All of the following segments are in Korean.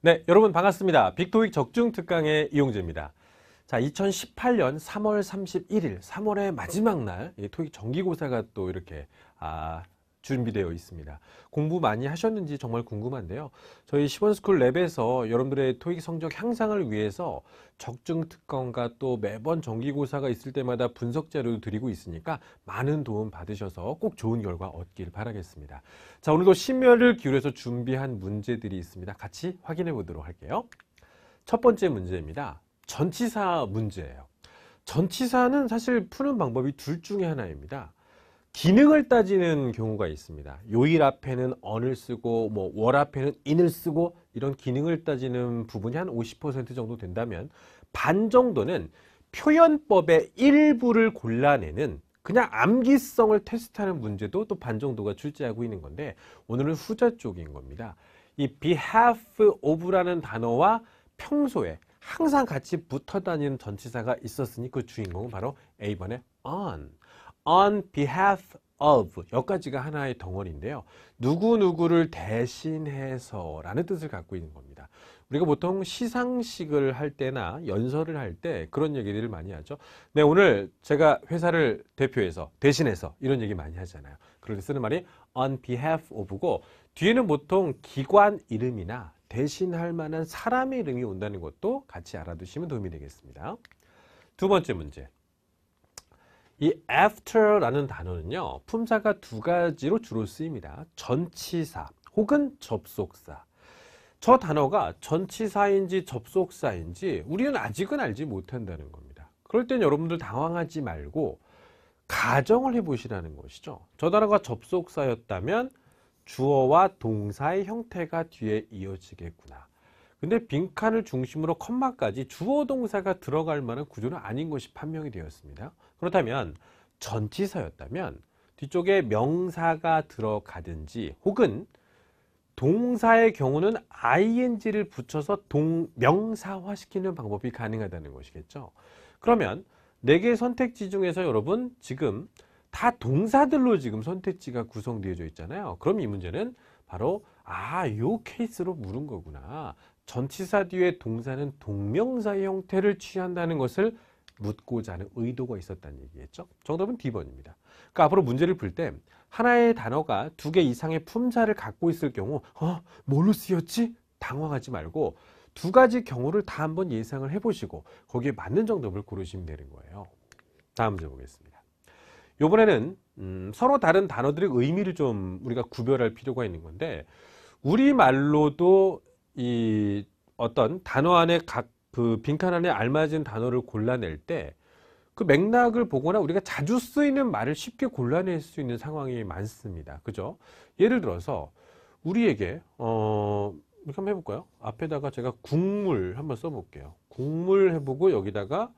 네, 여러분 반갑습니다. 빅토익 적중 특강의 이용재입니다. 자, 2018년 3월 31일, 3월의 마지막 날, 이 토익 정기고사가 또 이렇게 준비되어 있습니다. 공부 많이 하셨는지 정말 궁금한데요. 저희 시원스쿨 랩에서 여러분들의 토익 성적 향상을 위해서 적중 특강과 또 매번 정기고사가 있을 때마다 분석 자료도 드리고 있으니까 많은 도움 받으셔서 꼭 좋은 결과 얻길 바라겠습니다. 자, 오늘도 심혈을 기울여서 준비한 문제들이 있습니다. 같이 확인해 보도록 할게요. 첫 번째 문제입니다. 전치사 문제예요. 전치사는 사실 푸는 방법이 둘 중에 하나입니다. 기능을 따지는 경우가 있습니다. 요일 앞에는 on을 쓰고 월 앞에는 in을 쓰고 이런 기능을 따지는 부분이 한 50% 정도 된다면 반 정도는 표현법의 일부를 골라내는 그냥 암기성을 테스트하는 문제도 또 반 정도가 출제하고 있는 건데 오늘은 후자 쪽인 겁니다. 이 behalf of라는 단어와 평소에 항상 같이 붙어 다니는 전치사가 있었으니 그 주인공은 바로 A번의 on behalf of 여기까지가 하나의 덩어리인데요. 누구누구를 대신해서 라는 뜻을 갖고 있는 겁니다. 우리가 보통 시상식을 할 때나 연설을 할 때 그런 얘기들을 많이 하죠. 네, 오늘 제가 회사를 대표해서 대신해서 이런 얘기 많이 하잖아요. 그럴 때 쓰는 말이 on behalf of고 뒤에는 보통 기관 이름이나 대신할 만한 사람의 이름이 온다는 것도 같이 알아두시면 도움이 되겠습니다. 두 번째 문제. 이 after라는 단어는요, 품사가 두 가지로 주로 쓰입니다. 전치사 혹은 접속사. 저 단어가 전치사인지 접속사인지 우리는 아직은 알지 못한다는 겁니다. 그럴 땐 여러분들 당황하지 말고 가정을 해보시라는 것이죠. 저 단어가 접속사였다면 주어와 동사의 형태가 뒤에 이어지겠구나. 근데 빈칸을 중심으로 컴마까지 주어 동사가 들어갈 만한 구조는 아닌 것이 판명이 되었습니다. 그렇다면 전치사였다면 뒤쪽에 명사가 들어가든지 혹은 동사의 경우는 ing를 붙여서 명사화시키는 방법이 가능하다는 것이겠죠. 그러면 4개의 선택지 중에서 여러분 지금 다 동사들로 지금 선택지가 구성되어져 있잖아요. 그럼 이 문제는 바로 요 케이스로 물은 거구나. 전치사 뒤에 동사는 동명사의 형태를 취한다는 것을 묻고자 하는 의도가 있었다는 얘기겠죠. 정답은 D번입니다. 그러니까 앞으로 문제를 풀 때 하나의 단어가 2개 이상의 품사를 갖고 있을 경우 뭘로 쓰였지? 당황하지 말고 2가지 경우를 다 한번 예상을 해보시고 거기에 맞는 정답을 고르시면 되는 거예요. 다음 문제 보겠습니다. 이번에는 서로 다른 단어들의 의미를 좀 우리가 구별할 필요가 있는 건데 우리말로도 이 어떤 단어 안에 각 그 빈칸 안에 알맞은 단어를 골라낼 때 그 맥락을 보거나 우리가 자주 쓰이는 말을 쉽게 골라낼 수 있는 상황이 많습니다. 그죠? 예를 들어서 우리에게 이렇게 한번 해볼까요? 앞에다가 제가 국물 한번 써볼게요. 국물 해보고 여기다가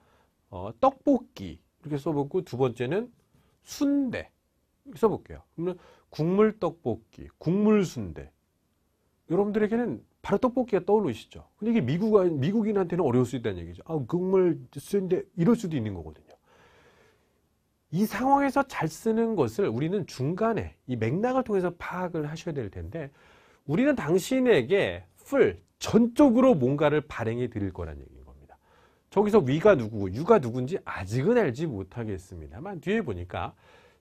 떡볶이 이렇게 써보고 두 번째는 순대 이렇게 써볼게요. 그러면 국물 떡볶이, 국물 순대. 여러분들에게는 바로 떡볶이가 떠오르시죠? 근데 이게 미국인한테는 어려울 수 있다는 얘기죠. 국물 순대 이럴 수도 있는 거거든요. 이 상황에서 잘 쓰는 것을 우리는 중간에 이 맥락을 통해서 파악을 하셔야 될 텐데 우리는 당신에게 전적으로 뭔가를 발행해 드릴 거란 얘기인 겁니다. 저기서 위가 누구고 유가 누군지 아직은 알지 못하겠습니다만 뒤에 보니까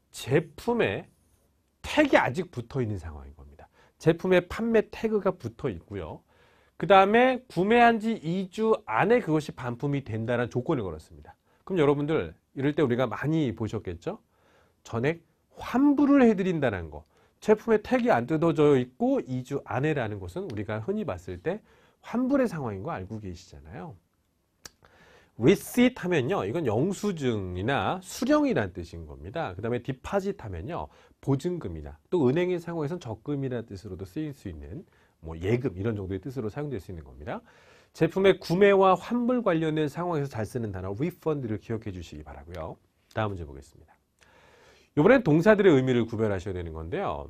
제품에 택이 아직 붙어 있는 상황인 겁니다. 제품에 판매 태그가 붙어 있고요. 그 다음에 구매한 지 2주 안에 그것이 반품이 된다는 조건을 걸었습니다. 그럼 여러분들 이럴 때 우리가 많이 보셨겠죠? 전액 환불을 해드린다는 거. 제품에 택이 안 뜯어져 있고 2주 안에라는 것은 우리가 흔히 봤을 때 환불의 상황인 거 알고 계시잖아요. receipt 하면요, 이건 영수증이나 수령이라는 뜻인 겁니다. 그 다음에 deposit 하면요, 보증금이나 또 은행의 상황에서는 적금이라는 뜻으로도 쓰일 수 있는 예금 이런 정도의 뜻으로 사용될 수 있는 겁니다. 제품의 구매와 환불 관련된 상황에서 잘 쓰는 단어 refund를 기억해 주시기 바라고요. 다음 문제 보겠습니다. 이번엔 동사들의 의미를 구별하셔야 되는 건데요.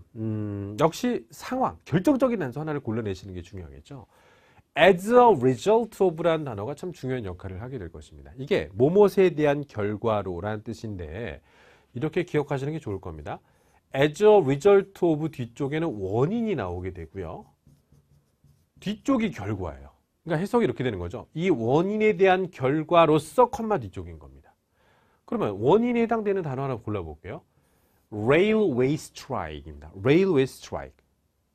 역시 상황, 결정적인 단서 하나를 골라내시는 게 중요하겠죠. as a result of라는 단어가 참 중요한 역할을 하게 될 것입니다. 이게 뭐뭇에 대한 결과로라는 뜻인데 이렇게 기억하시는 게 좋을 겁니다. as a result of 뒤쪽에는 원인이 나오게 되고요. 뒤쪽이 결과예요. 그러니까 해석이 이렇게 되는 거죠. 이 원인에 대한 결과로서 컴마 뒤쪽인 겁니다. 그러면 원인에 해당되는 단어 하나 골라볼게요. Railway strike입니다. Railway strike.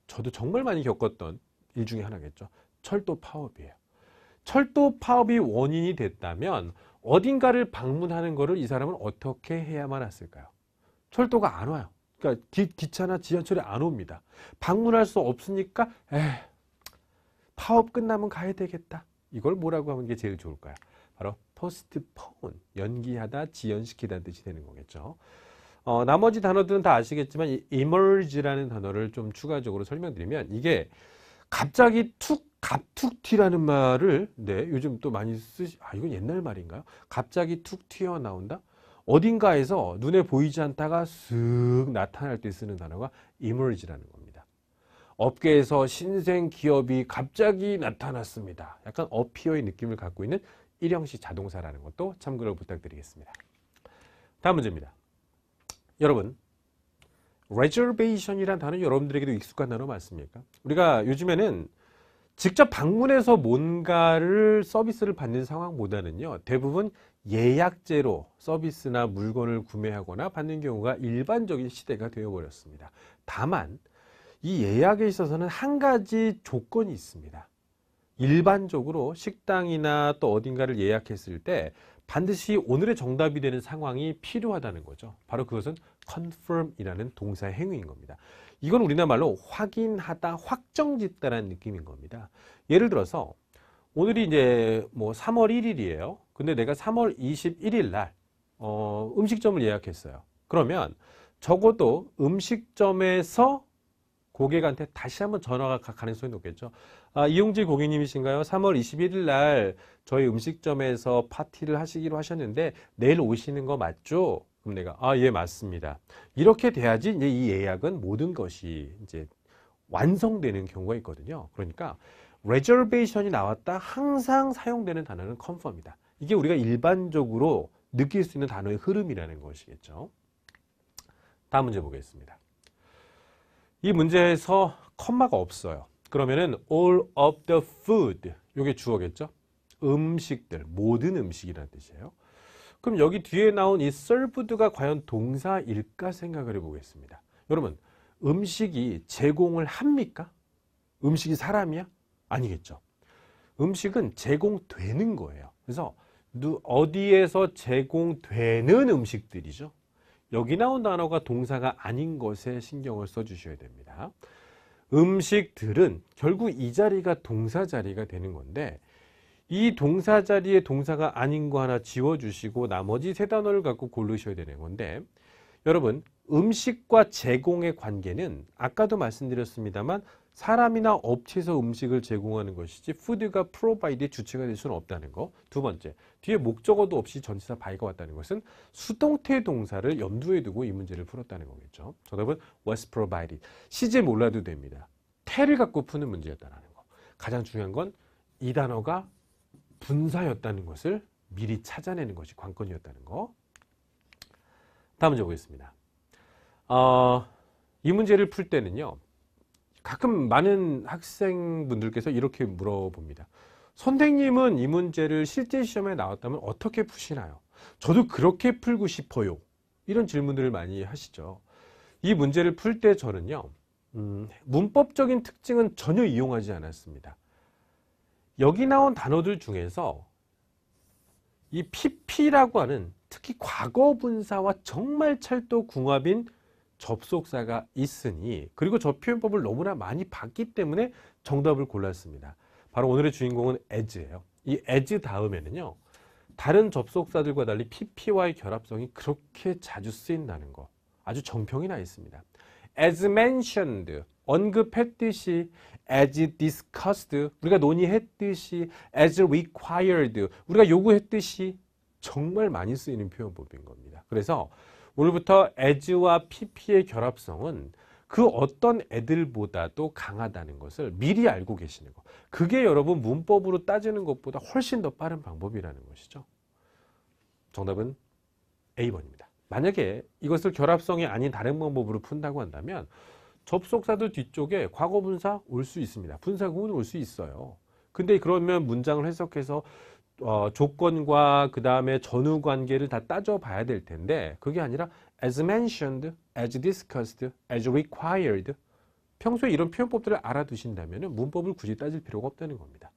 저도 정말 많이 겪었던 일 중에 하나겠죠. 철도 파업이에요. 철도 파업이 원인이 됐다면 어딘가를 방문하는 거를 이 사람은 어떻게 해야만 했을까요? 철도가 안 와요. 그러니까 기차나 지하철이 안 옵니다. 방문할 수 없으니까 파업 끝나면 가야 되겠다. 이걸 뭐라고 하는 게 제일 좋을까요? 바로 postpone, 연기하다, 지연시키다는 뜻이 되는 거겠죠. 나머지 단어들은 다 아시겠지만 이 emerge라는 단어를 좀 추가적으로 설명드리면 이게 갑자기 갑툭 튀라는 말을 요즘 또 많이 이건 옛날 말인가요? 갑자기 툭 튀어나온다? 어딘가에서 눈에 보이지 않다가 쓱 나타날 때 쓰는 단어가 emerge라는 겁니다. 업계에서 신생 기업이 갑자기 나타났습니다. 약간 appear의 느낌을 갖고 있는 일형식 자동사라는 것도 참고를 부탁드리겠습니다. 다음 문제입니다. 여러분, reservation이라는 단어 여러분들에게도 익숙한 단어 맞습니까? 우리가 요즘에는 직접 방문해서 뭔가를 서비스를 받는 상황보다는요, 대부분 예약제로 서비스나 물건을 구매하거나 받는 경우가 일반적인 시대가 되어버렸습니다. 다만 이 예약에 있어서는 한 가지 조건이 있습니다. 일반적으로 식당이나 또 어딘가를 예약했을 때 반드시 오늘의 정답이 되는 상황이 필요하다는 거죠. 바로 그것은 confirm이라는 동사의 행위인 겁니다. 이건 우리나라 말로 확인하다, 확정짓다라는 느낌인 겁니다. 예를 들어서 오늘이 이제 뭐 3월 1일이에요. 근데 내가 3월 21일 날 음식점을 예약했어요. 그러면 적어도 음식점에서 고객한테 다시 한번 전화가 갈 가능성이 높겠죠. 이용질 고객님이신가요? 3월 21일 날 저희 음식점에서 파티를 하시기로 하셨는데 내일 오시는 거 맞죠? 그럼 내가 예, 맞습니다. 이렇게 돼야지 이제 이 예약은 모든 것이 이제 완성되는 경우가 있거든요. 그러니까 reservation이 나왔다 항상 사용되는 단어는 confirm이다. 이게 우리가 일반적으로 느낄 수 있는 단어의 흐름이라는 것이겠죠. 다음 문제 보겠습니다. 이 문제에서 컴마가 없어요. 그러면은 all of the food, 이게 주어겠죠? 음식들, 모든 음식이라는 뜻이에요. 그럼 여기 뒤에 나온 이 served가 과연 동사일까 생각을 해보겠습니다. 여러분, 음식이 제공을 합니까? 음식이 사람이야? 아니겠죠. 음식은 제공되는 거예요. 그래서 어디에서 제공되는 음식들이죠. 여기 나온 단어가 동사가 아닌 것에 신경을 써주셔야 됩니다. 음식들은 결국 이 자리가 동사 자리가 되는 건데 이 동사 자리에 동사가 아닌 거 하나 지워주시고 나머지 세 단어를 갖고 고르셔야 되는 건데 여러분 음식과 제공의 관계는 아까도 말씀드렸습니다만 사람이나 업체에서 음식을 제공하는 것이지 푸드가 프로바이드의 주체가 될 수는 없다는 거. 두 번째, 뒤에 목적어도 없이 전치사 by가 왔다는 것은 수동태 동사를 염두에 두고 이 문제를 풀었다는 거겠죠. 정답은 was provided. 시제 몰라도 됩니다. 태를 갖고 푸는 문제였다는 거. 가장 중요한 건 이 단어가 분사였다는 것을 미리 찾아내는 것이 관건이었다는 거. 다음 문제 보겠습니다. 이 문제를 풀 때는요. 가끔 많은 학생분들께서 이렇게 물어봅니다. 선생님은 이 문제를 실제 시험에 나왔다면 어떻게 푸시나요? 저도 그렇게 풀고 싶어요. 이런 질문들을 많이 하시죠. 이 문제를 풀 때 저는요. 문법적인 특징은 전혀 이용하지 않았습니다. 여기 나온 단어들 중에서 이 pp라고 하는 특히 과거 분사와 정말 찰떡궁합인 접속사가 있으니 그리고 저 표현법을 너무나 많이 봤기 때문에 정답을 골랐습니다. 바로 오늘의 주인공은 as예요. 이 as 다음에는요. 다른 접속사들과 달리 pp와의 결합성이 그렇게 자주 쓰인다는 거. 아주 정평이 나 있습니다. as mentioned, 언급했듯이, as discussed, 우리가 논의했듯이, as required, 우리가 요구했듯이 정말 많이 쓰이는 표현법인 겁니다. 그래서 오늘부터 as와 pp의 결합성은 그 어떤 애들보다도 강하다는 것을 미리 알고 계시는 거. 그게 여러분 문법으로 따지는 것보다 훨씬 더 빠른 방법이라는 것이죠. 정답은 A번입니다. 만약에 이것을 결합성이 아닌 다른 방법으로 푼다고 한다면 접속사도 뒤쪽에 과거분사 올 수 있습니다. 분사구문 올 수 있어요. 근데 그러면 문장을 해석해서 조건과 그 다음에 전후 관계를 다 따져봐야 될 텐데 그게 아니라 as mentioned, as discussed, as required 평소에 이런 표현법들을 알아두신다면 문법을 굳이 따질 필요가 없다는 겁니다.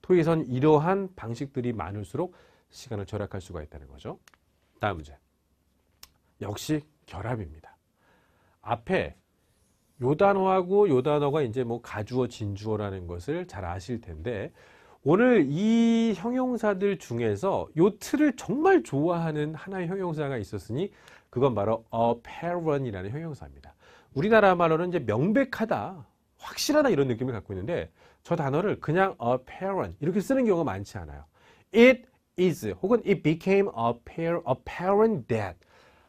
토익에선 이러한 방식들이 많을수록 시간을 절약할 수가 있다는 거죠. 다음 문제. 역시 결합입니다. 앞에 요 단어하고 요 단어가 이제 뭐 가주어, 진주어라는 것을 잘 아실 텐데 오늘 이 형용사들 중에서 요 틀을 정말 좋아하는 하나의 형용사가 있었으니 그건 바로 apparent이라는 형용사입니다. 우리나라 말로는 이제 명백하다, 확실하다 이런 느낌을 갖고 있는데 저 단어를 그냥 apparent 이렇게 쓰는 경우가 많지 않아요. It is 혹은 it became apparent that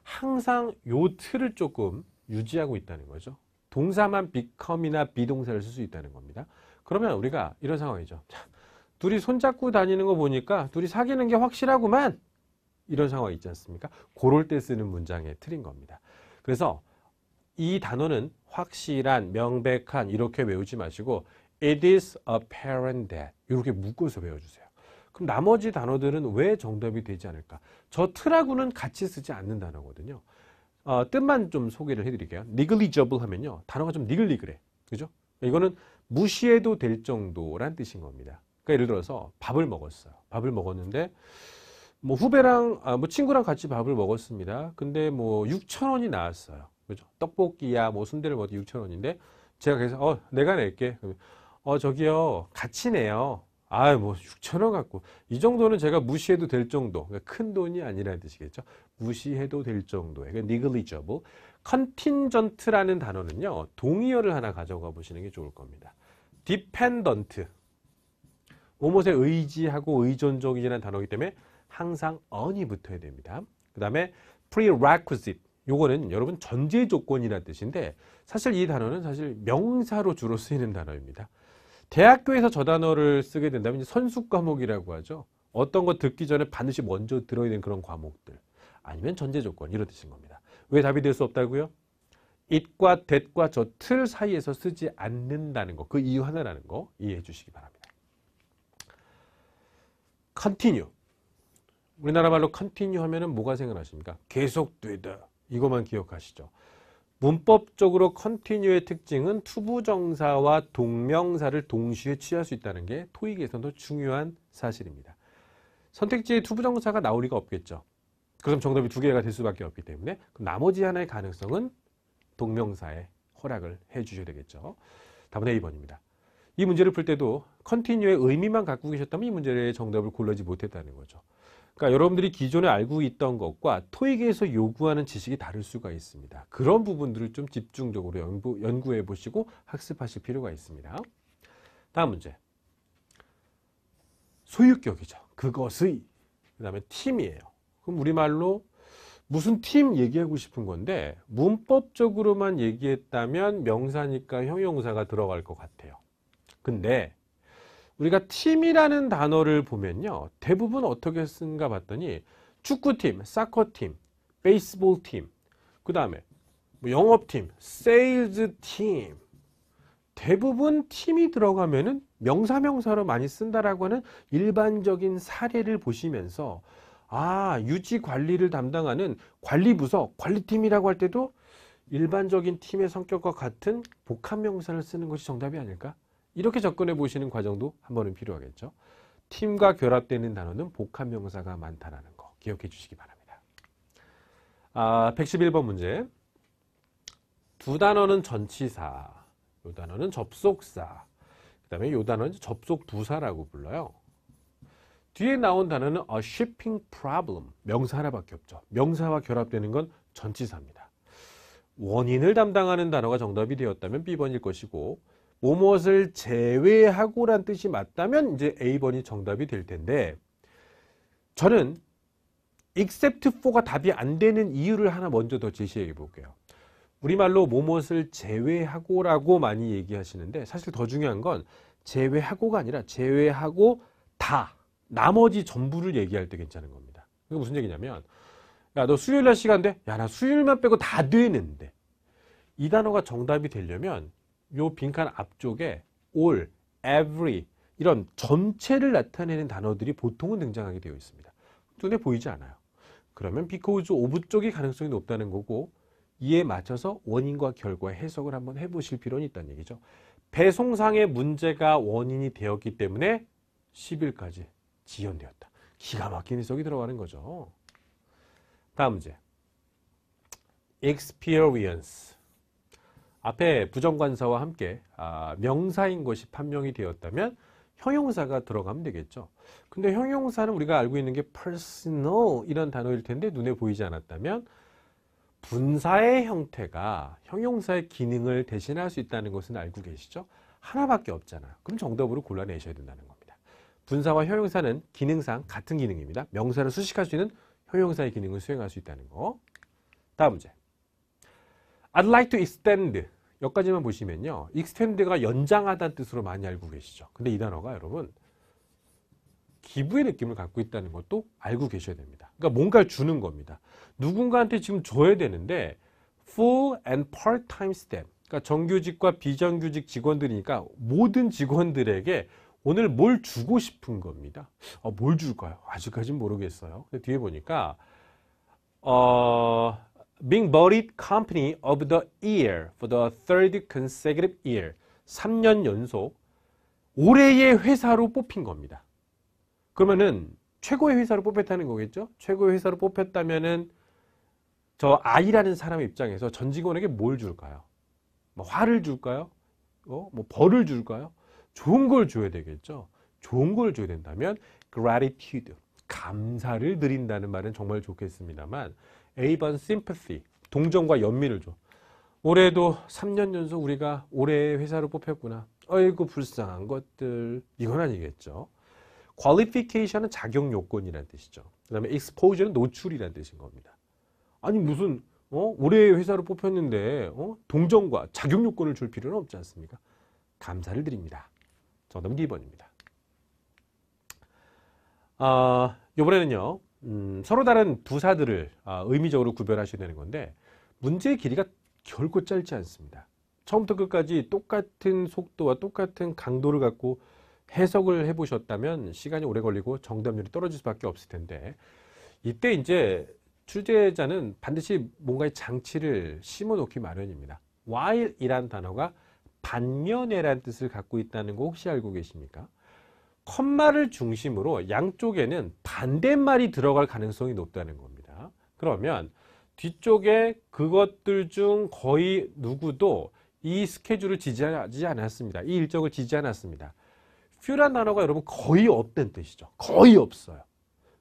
항상 요 틀을 조금 유지하고 있다는 거죠. 동사만 become이나 비동사를 쓸 수 있다는 겁니다. 그러면 우리가 이런 상황이죠. 둘이 손잡고 다니는 거 보니까 둘이 사귀는 게 확실하구만 이런 상황이 있지 않습니까? 그럴 때 쓰는 문장의 틀인 겁니다. 그래서 이 단어는 확실한, 명백한 이렇게 외우지 마시고 it is apparent that 이렇게 묶어서 외워주세요. 그럼 나머지 단어들은 왜 정답이 되지 않을까? 저 틀하고는 같이 쓰지 않는 단어거든요. 뜻만 좀 소개를 해드릴게요. negligible 하면요. 단어가 좀 니글니글해. 그죠? 이거는 무시해도 될 정도란 뜻인 겁니다. 그러니까 예를 들어서 밥을 먹었어요. 밥을 먹었는데 뭐 후배랑 뭐 친구랑 같이 밥을 먹었습니다. 근데 뭐 6,000원이 나왔어요. 그죠? 떡볶이야 뭐 순대를 먹어도 6,000원인데 제가 그래서 내가 낼게. 저기요 같이 내요. 뭐 6,000원 갖고 이 정도는 제가 무시해도 될 정도. 그러니까 큰 돈이 아니라는 뜻이겠죠. 무시해도 될 정도의 negligible. contingent라는 단어는요. 동의어를 하나 가져가 보시는 게 좋을 겁니다. dependent. 뭐뭇에 의지하고 의존적이라는 단어이기 때문에 항상 on이 붙어야 됩니다. 그 다음에 prerequisite. 요거는 여러분 전제 조건이라는 뜻인데 사실 이 단어는 사실 명사로 주로 쓰이는 단어입니다. 대학교에서 저 단어를 쓰게 된다면 이제 선수 과목이라고 하죠. 어떤 거 듣기 전에 반드시 먼저 들어야 되는 그런 과목들. 아니면 전제 조건 이런 뜻인 겁니다. 왜 답이 될 수 없다고요? it과 that과 저 틀 사이에서 쓰지 않는다는 거. 그 이유 하나라는 거 이해해 주시기 바랍니다. continue. 우리나라 말로 continue 하면은 뭐가 생각나십니까? 계속되다. 이것만 기억하시죠. 문법적으로 continue의 특징은 투부정사와 동명사를 동시에 취할 수 있다는 게 토익에서도 중요한 사실입니다. 선택지에 투부정사가 나올 리가 없겠죠. 그럼 정답이 두 개가 될 수밖에 없기 때문에 그럼 나머지 하나의 가능성은 동명사에 허락을 해 주셔야 되겠죠. 답은 A번입니다. 이 문제를 풀 때도 continue의 의미만 갖고 계셨다면 이 문제의 정답을 고르지 못했다는 거죠. 그러니까 여러분들이 기존에 알고 있던 것과 토익에서 요구하는 지식이 다를 수가 있습니다. 그런 부분들을 좀 집중적으로 연구해 보시고 학습하실 필요가 있습니다. 다음 문제. 소유격이죠. 그것의. 그 다음에 팀이에요. 그럼 우리말로 무슨 팀 얘기하고 싶은 건데 문법적으로만 얘기했다면 명사니까 형용사가 들어갈 것 같아요. 근데 우리가 팀이라는 단어를 보면요. 대부분 어떻게 쓴가 봤더니 축구팀, 사커팀, 베이스볼팀, 그 다음에 뭐 영업팀, 세일즈팀 대부분 팀이 들어가면은 명사명사로 많이 쓴다라고 하는 일반적인 사례를 보시면서 유지 관리를 담당하는 관리부서, 관리팀이라고 할 때도 일반적인 팀의 성격과 같은 복합명사를 쓰는 것이 정답이 아닐까? 이렇게 접근해 보시는 과정도 한 번은 필요하겠죠. 팀과 결합되는 단어는 복합명사가 많다는 거 기억해 주시기 바랍니다. 111번 문제. 두 단어는 전치사, 이 단어는 접속사, 그 다음에 이 단어는 접속부사라고 불러요. 뒤에 나온 단어는 a shipping problem, 명사 하나밖에 없죠. 명사와 결합되는 건 전치사입니다. 원인을 담당하는 단어가 정답이 되었다면 B번일 것이고 무엇을 제외하고란 뜻이 맞다면 이제 A번이 정답이 될 텐데 저는 except for가 답이 안 되는 이유를 하나 먼저 더 제시해 볼게요. 우리말로 무엇을 제외하고라고 많이 얘기하시는데 사실 더 중요한 건 제외하고가 아니라 제외하고 다 나머지 전부를 얘기할 때 괜찮은 겁니다. 그게 무슨 얘기냐면 야 너 수요일 날 시간 돼? 야 나 수요일만 빼고 다 되는데 이 단어가 정답이 되려면 요 빈칸 앞쪽에 all, every 이런 전체를 나타내는 단어들이 보통은 등장하게 되어 있습니다. 눈에 보이지 않아요. 그러면 because of 쪽이 가능성이 높다는 거고 이에 맞춰서 원인과 결과의 해석을 한번 해보실 필요는 있다는 얘기죠. 배송상의 문제가 원인이 되었기 때문에 10일까지 지연되었다. 기가 막힌 해석이 들어가는 거죠. 다음 문제. experience. 앞에 부정관사와 함께 명사인 것이 판명이 되었다면 형용사가 들어가면 되겠죠. 근데 형용사는 우리가 알고 있는 게 personal 이런 단어일 텐데 눈에 보이지 않았다면 분사의 형태가 형용사의 기능을 대신할 수 있다는 것은 알고 계시죠? 하나밖에 없잖아요. 그럼 정답으로 골라내셔야 된다는 겁니다. 분사와 형용사는 기능상 같은 기능입니다. 명사를 수식할 수 있는 형용사의 기능을 수행할 수 있다는 거. 다음 문제. I'd like to extend. 여기까지만 보시면요. extend가 연장하다는 뜻으로 많이 알고 계시죠. 근데 이 단어가 여러분 기부의 느낌을 갖고 있다는 것도 알고 계셔야 됩니다. 그러니까 뭔가를 주는 겁니다. 누군가한테 지금 줘야 되는데 full and part-time staff, 그러니까 정규직과 비정규직 직원들이니까 모든 직원들에게 오늘 뭘 주고 싶은 겁니다. 뭘 줄까요? 아직까지는 모르겠어요. 근데 뒤에 보니까 being voted company of the year for the third consecutive year, 3년 연속 올해의 회사로 뽑힌 겁니다. 그러면은 최고의 회사로 뽑혔다는 거겠죠? 최고의 회사로 뽑혔다면은 저 I라는 사람의 입장에서 전 직원에게 뭘 줄까요? 뭐 화를 줄까요? 뭐 벌을 줄까요? 좋은 걸 줘야 되겠죠? 좋은 걸 줘야 된다면 gratitude, 감사를 드린다는 말은 정말 좋겠습니다만 A번 sympathy, 동정과 연민을 줘. 올해도 3년 연속 우리가 올해의 회사로 뽑혔구나. 아이고 불쌍한 것들. 이건 아니겠죠. qualification은 자격 요건이라는 뜻이죠. 그 다음에 exposure는 노출이라는 뜻인 겁니다. 아니 무슨 올해의 회사로 뽑혔는데 동정과 자격 요건을 줄 필요는 없지 않습니까? 감사를 드립니다. 정답은 2번입니다. 이번에는요. 서로 다른 부사들을 의미적으로 구별하셔야 되는 건데 문제의 길이가 결코 짧지 않습니다. 처음부터 끝까지 똑같은 속도와 똑같은 강도를 갖고 해석을 해보셨다면 시간이 오래 걸리고 정답률이 떨어질 수밖에 없을 텐데 이때 이제 출제자는 반드시 뭔가의 장치를 심어놓기 마련입니다. while이란 단어가 반면에란 뜻을 갖고 있다는 거 혹시 알고 계십니까? 컴마를 중심으로 양쪽에는 반대말이 들어갈 가능성이 높다는 겁니다. 그러면 뒤쪽에 그것들 중 거의 누구도 이 스케줄을 지지하지 않았습니다. 이 일정을 지지하지 않았습니다. few란 단어가 여러분 거의 없다는 뜻이죠. 거의 없어요.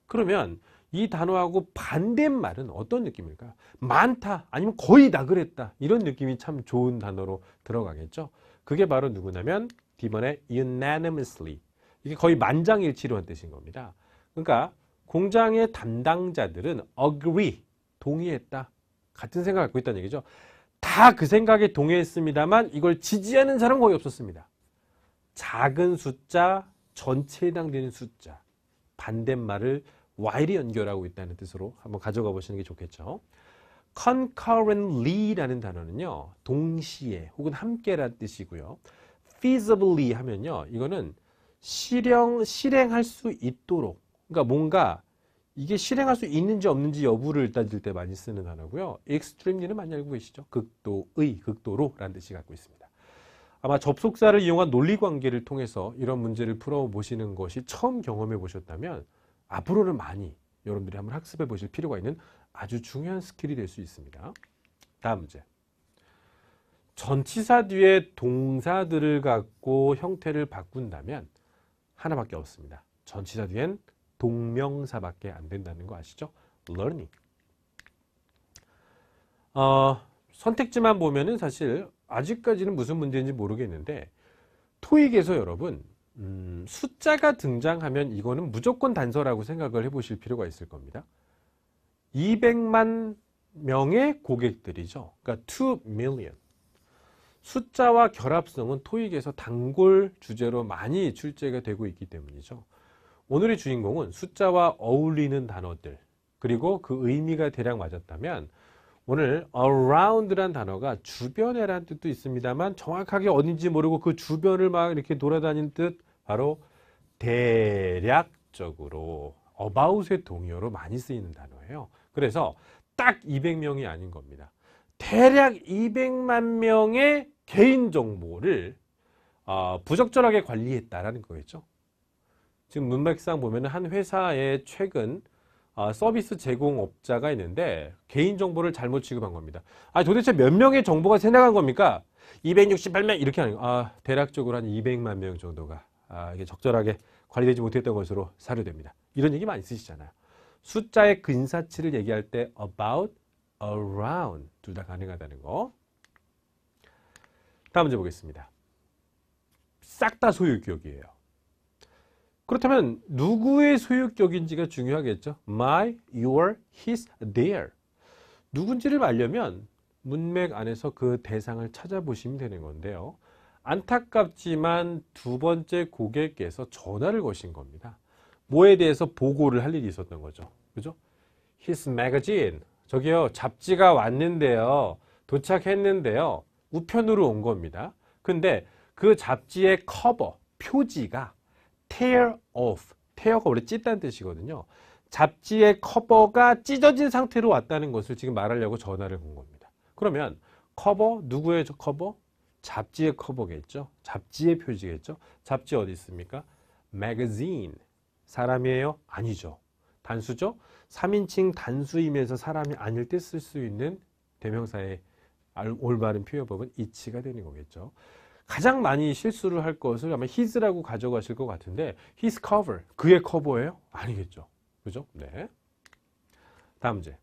그러면 이 단어하고 반대말은 어떤 느낌일까요? 많다 아니면 거의 다 그랬다 이런 느낌이 참 좋은 단어로 들어가겠죠. 그게 바로 누구냐면 D번의 unanimously, 이게 거의 만장일치로 한 뜻인 겁니다. 그러니까 공장의 담당자들은 agree, 동의했다. 같은 생각을 갖고 있다는 얘기죠. 다 그 생각에 동의했습니다만 이걸 지지하는 사람은 거의 없었습니다. 작은 숫자, 전체에 해당되는 숫자, 반대말을 while이 연결하고 있다는 뜻으로 한번 가져가 보시는 게 좋겠죠. concurrently라는 단어는요. 동시에 혹은 함께라는 뜻이고요. feasibly 하면요. 이거는 실행할 수 있도록, 그러니까 뭔가 이게 실행할 수 있는지 없는지 여부를 따질 때 많이 쓰는 단어고요. extremely는 많이 알고 계시죠? 극도로라는 뜻이 갖고 있습니다. 아마 접속사를 이용한 논리관계를 통해서 이런 문제를 풀어보시는 것이 처음 경험해 보셨다면 앞으로는 많이 여러분들이 한번 학습해 보실 필요가 있는 아주 중요한 스킬이 될 수 있습니다. 다음 문제. 전치사 뒤에 동사들을 갖고 형태를 바꾼다면 하나밖에 없습니다. 전치사 뒤엔 동명사밖에 안 된다는 거 아시죠? learning. 선택지만 보면은 사실 아직까지는 무슨 문제인지 모르겠는데 토익에서 여러분 숫자가 등장하면 이거는 무조건 단서라고 생각을 해보실 필요가 있을 겁니다. 200만 명의 고객들이죠. 그러니까 2 million. 숫자와 결합성은 토익에서 단골 주제로 많이 출제가 되고 있기 때문이죠. 오늘의 주인공은 숫자와 어울리는 단어들, 그리고 그 의미가 대략 맞았다면 오늘 around란 단어가 주변에란 뜻도 있습니다만 정확하게 어딘지 모르고 그 주변을 막 이렇게 돌아다니는 뜻, 바로 대략적으로 about의 동의어로 많이 쓰이는 단어예요. 그래서 딱 200명이 아닌 겁니다. 대략 200만 명의 개인정보를 부적절하게 관리했다라는 거겠죠. 지금 문맥상 보면 한 회사의 최근 서비스 제공업자가 있는데 개인정보를 잘못 취급한 겁니다. 도대체 몇 명의 정보가 새나간 겁니까? 268명 이렇게 하는 거. 대략적으로 한 200만 명 정도가 이게 적절하게 관리되지 못했던 것으로 사료됩니다. 이런 얘기 많이 쓰시잖아요. 숫자의 근사치를 얘기할 때 about, around 둘 다 가능하다는 거. 다음 문제 보겠습니다. 싹 다 소유격이에요. 그렇다면 누구의 소유격인지가 중요하겠죠. My, your, his, their. 누군지를 알려면 문맥 안에서 그 대상을 찾아보시면 되는 건데요. 안타깝지만 두 번째 고객께서 전화를 거신 겁니다. 뭐에 대해서 보고를 할 일이 있었던 거죠. 그죠? His magazine. 저기요, 잡지가 왔는데요. 도착했는데요. 우편으로 온 겁니다. 근데 그 잡지의 커버, 표지가 tear off. tear가 원래 찢다는 뜻이거든요. 잡지의 커버가 찢어진 상태로 왔다는 것을 지금 말하려고 전화를 건 겁니다. 그러면 커버, 누구의 커버? 잡지의 커버겠죠. 잡지의 표지겠죠. 잡지 어디 있습니까? magazine. 사람이에요? 아니죠. 단수죠. 3인칭 단수이면서 사람이 아닐 때 쓸 수 있는 대명사의 올바른 표현법은 it가 되는 거겠죠. 가장 많이 실수를 할 것을 아마 his라고 가져가실 것 같은데 his cover, 그의 커버예요? 아니겠죠. 그죠? 네. 다음 문제.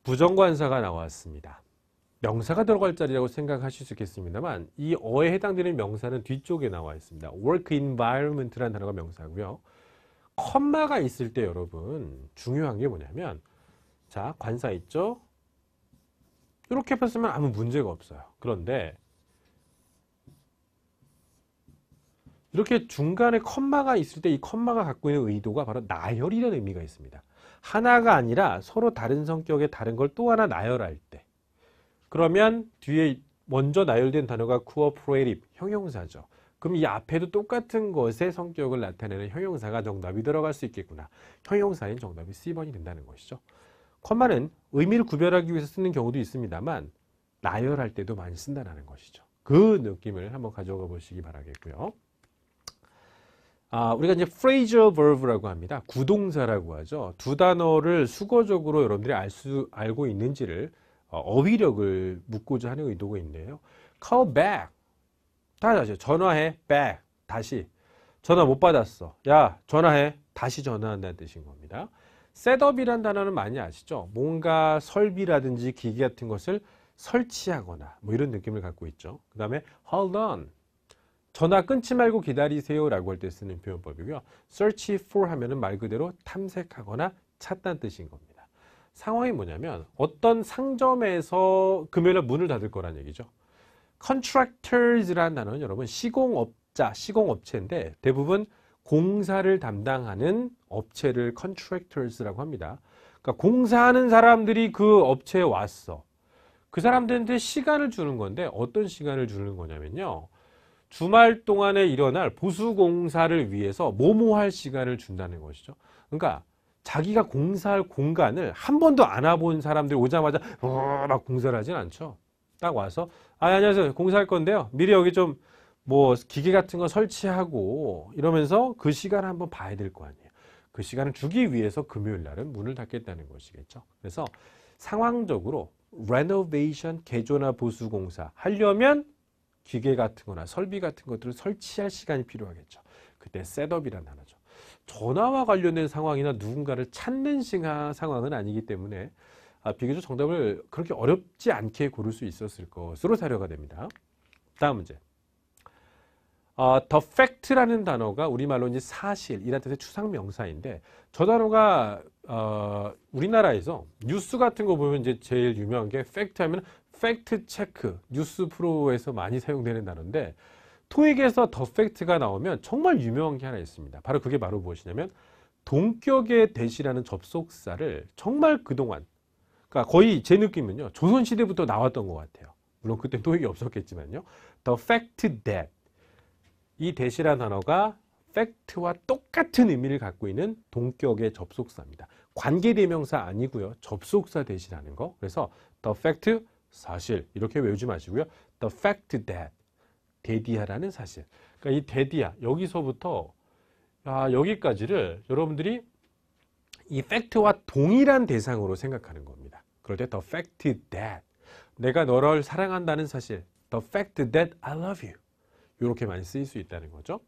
부정관사가 나왔습니다. 명사가 들어갈 자리라고 생각하실 수 있겠습니다만 이 어에 해당되는 명사는 뒤쪽에 나와 있습니다. work environment라는 단어가 명사고요. 컴마가 있을 때 여러분 중요한 게 뭐냐면, 자, 관사 있죠? 이렇게 폈으면 아무 문제가 없어요. 그런데 이렇게 중간에 컴마가 있을 때 이 컴마가 갖고 있는 의도가 바로 나열이라는 의미가 있습니다. 하나가 아니라 서로 다른 성격의 다른 걸 또 하나 나열할 때, 그러면 뒤에 먼저 나열된 단어가 cooperative, 형용사죠. 그럼 이 앞에도 똑같은 것의 성격을 나타내는 형용사가 정답이 들어갈 수 있겠구나. 형용사인 정답이 C번이 된다는 것이죠. 컴마는 의미를 구별하기 위해서 쓰는 경우도 있습니다만 나열할 때도 많이 쓴다는 것이죠. 그 느낌을 한번 가져가 보시기 바라겠고요. 우리가 이제 phrasal verb라고 합니다. 구동사라고 하죠. 두 단어를 수거적으로 여러분들이 알고 있는지를 어휘력을 묻고자 하는 의도가 있는데요. call back. 다시 전화해. back. 다시. 전화 못 받았어. 야, 전화해. 다시 전화한다는 뜻인 겁니다. setup이라는 단어는 많이 아시죠? 뭔가 설비라든지 기기 같은 것을 설치하거나 뭐 이런 느낌을 갖고 있죠. 그 다음에 hold on. 전화 끊지 말고 기다리세요 라고 할 때 쓰는 표현법이고요. search for 하면은 말 그대로 탐색하거나 찾다는 뜻인 겁니다. 상황이 뭐냐면 어떤 상점에서 금요일에 문을 닫을 거란 얘기죠. contractors라는 단어는 여러분 시공업자, 시공업체인데 대부분 공사를 담당하는 업체를 contractors라고 합니다. 그러니까 공사하는 사람들이 그 업체에 왔어. 그 사람들한테 시간을 주는 건데 어떤 시간을 주는 거냐면요. 주말 동안에 일어날 보수공사를 위해서 뭐뭐할 시간을 준다는 것이죠. 그러니까 자기가 공사할 공간을 한 번도 안 와본 사람들이 오자마자 막 공사를 하진 않죠. 딱 와서 안녕하세요. 공사할 건데요. 미리 여기 좀 뭐 기계 같은 거 설치하고 이러면서 그 시간을 한번 봐야 될 거 아니에요. 그 시간을 주기 위해서 금요일 날은 문을 닫겠다는 것이겠죠. 그래서 상황적으로 renovation, 개조나 보수공사 하려면 기계 같은 거나 설비 같은 것들을 설치할 시간이 필요하겠죠. 그때 셋업이라는 단어죠. 전화와 관련된 상황이나 누군가를 찾는 상황은 아니기 때문에 비교적 정답을 그렇게 어렵지 않게 고를 수 있었을 것으로 사료가 됩니다. 다음 문제. the fact라는 단어가 우리말로 이제 사실이라는 뜻의 추상명사인데 저 단어가 우리나라에서 뉴스 같은 거 보면 이제 제일 유명한 게 팩트 하면 팩트 체크, 뉴스 프로에서 많이 사용되는 단어인데 토익에서 더 팩트가 나오면 정말 유명한 게 하나 있습니다. 바로 그게 바로 무엇이냐면 동격의 대시라는 접속사를 정말 그동안 그러니까 거의 제 느낌은요. 조선시대부터 나왔던 것 같아요. 물론 그때 토익이 없었겠지만요. The fact that. 이 that이라는 단어가 fact와 똑같은 의미를 갖고 있는 동격의 접속사입니다. 관계대명사 아니고요. 접속사 that이라는 거. 그래서 the fact, 사실 이렇게 외우지 마시고요. The fact that, that이야라는 사실. 그러니까 이 that이야, 여기서부터 여기까지를 여러분들이 이 fact와 동일한 대상으로 생각하는 겁니다. 그럴 때 the fact that, 내가 너를 사랑한다는 사실, the fact that I love you, 이렇게 많이 쓰일 수 있다는 거죠.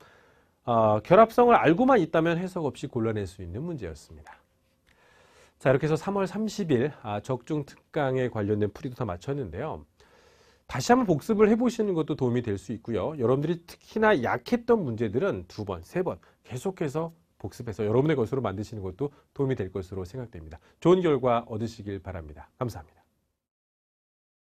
결합성을 알고만 있다면 해석 없이 골라낼 수 있는 문제였습니다. 자, 이렇게 해서 3월 30일 적중 특강에 관련된 풀이도 다 마쳤는데요. 다시 한번 복습을 해보시는 것도 도움이 될 수 있고요. 여러분들이 특히나 약했던 문제들은 2번, 3번 계속해서 복습해서 여러분의 것으로 만드시는 것도 도움이 될 것으로 생각됩니다. 좋은 결과 얻으시길 바랍니다. 감사합니다.